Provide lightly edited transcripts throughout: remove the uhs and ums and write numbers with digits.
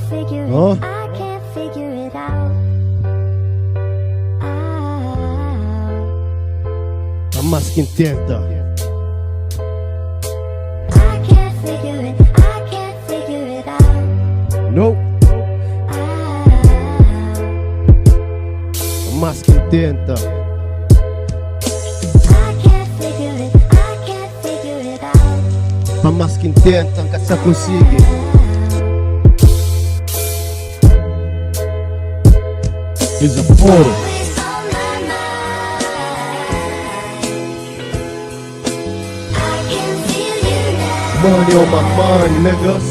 Oh? I can't figure it out. Mas quem tenta. I can't figure it out. Nope. Mas quem tenta. I can't figure it out. Mas quem tenta, nunca se consegue. Is a fool. Money on my mind, niggas.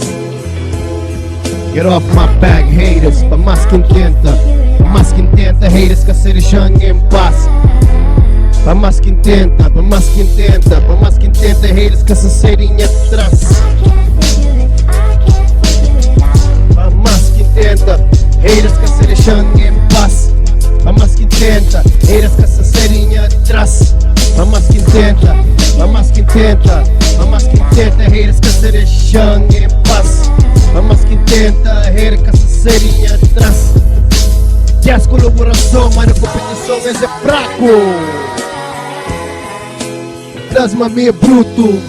Get off my back, haters. Pra mais quem tenta. Pra mais quem tenta, haters, que a série Shang em paz. Pra mais quem tenta, pra mais quem tenta. Pra mais quem tenta, haters, que essa série atrás. Pra mais quem tenta, haters, que a série Shang em paz. Pra mais quem tenta, haters, que essa série atrás. Pra mais quem tenta, pra mais quem tenta. Pra mais quem tenta, haters, que a série Shang em paz. Pra mais quem tenta, haters, que essa série atrás. Yes, colaboração, mas a competição é fraco. Plasma meio bruto.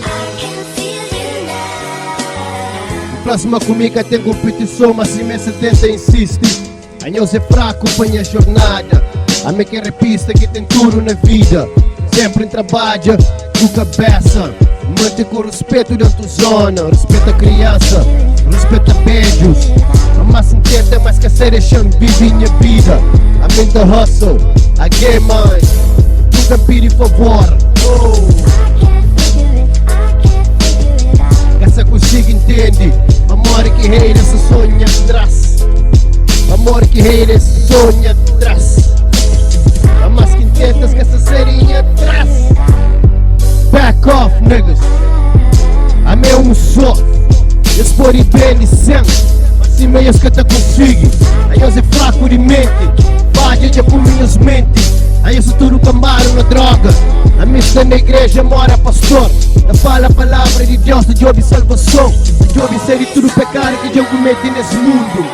Plasma comigo tem competição, mas se me 70 insiste. A nós é fraco, põe a jornada. A me que repista que tem tudo na vida. Sempre trabalha com cabeça. Mantém com respeito da tua zona. Respeita a criança, respeita beijos. A massa entenda mais que a série chama vive minha vida. A mente hustle, a game mind. Nunca pedi favor. Essa consigo entende. Amor que rei essa sonha atrás. Amor que rei essa sonha atrás. A mais que entendas que essa série atrás. Back off, niggas. A meu só. Eles podem bem e sempre. Mas se meios que te consigo. Aí eu sou fraco de mente. Vai já por minhas mentes. Aí eu sou tudo camaro na droga. A missa na igreja mora pastor. Eu falo a palavra de Deus, de job salvação. De job ser tudo pecado que eu cometi nesse mundo.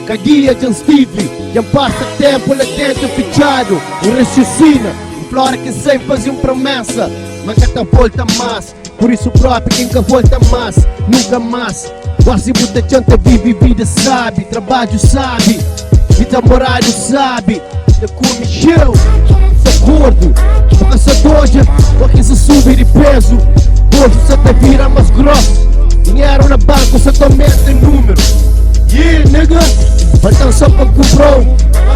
Cada dia já estive, já passa tempo lá dentro fechado. E raciocina, implora que sempre fazia uma promessa. Mas que tá volta mais, por isso próprio quem que volta mais, nunca mais. Quase muita gente vive vida sabe, trabalho sabe, vida moral sabe. Eu come show, sou gordo, porque sou doja, porque se subir de peso. Hoje você te vira mais grosso, dinheiro na banca você aumenta em número. Yeah, nigga, então só pra comprou,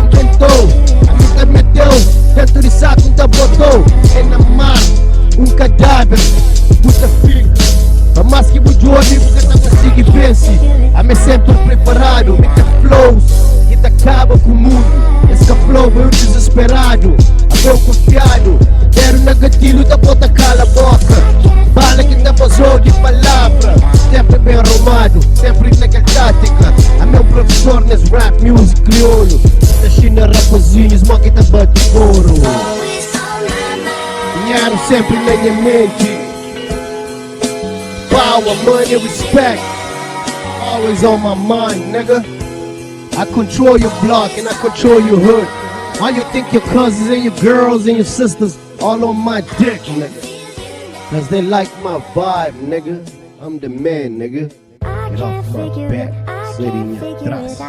inventou, a nunca meteu, dentro de saco nunca botou, é na mar, um cadáver, puta fica, pra mais que o Jordi, porque tá consigo vence, a me sempre preparado, me tem flows, que te acaba com o mundo, esse flow é um desesperado, a meu confiado, quero na gatilho da bota cala a boca, fala que te vazou de palavra, sempre bem arrumado, sempre naquela tática. A meu professor nesse rap music crioulo. Da China rapazinho, smoke tá bate couro. Dinheiro sempre na minha mente. Power, money, respect. Always on my mind, nigga. I control your block and I control your hood. Why you think your cousins and your girls and your sisters all on my dick, nigga? Cause they like my vibe, nigga. I'm the man, nigga. Get off my back, sitting atrás.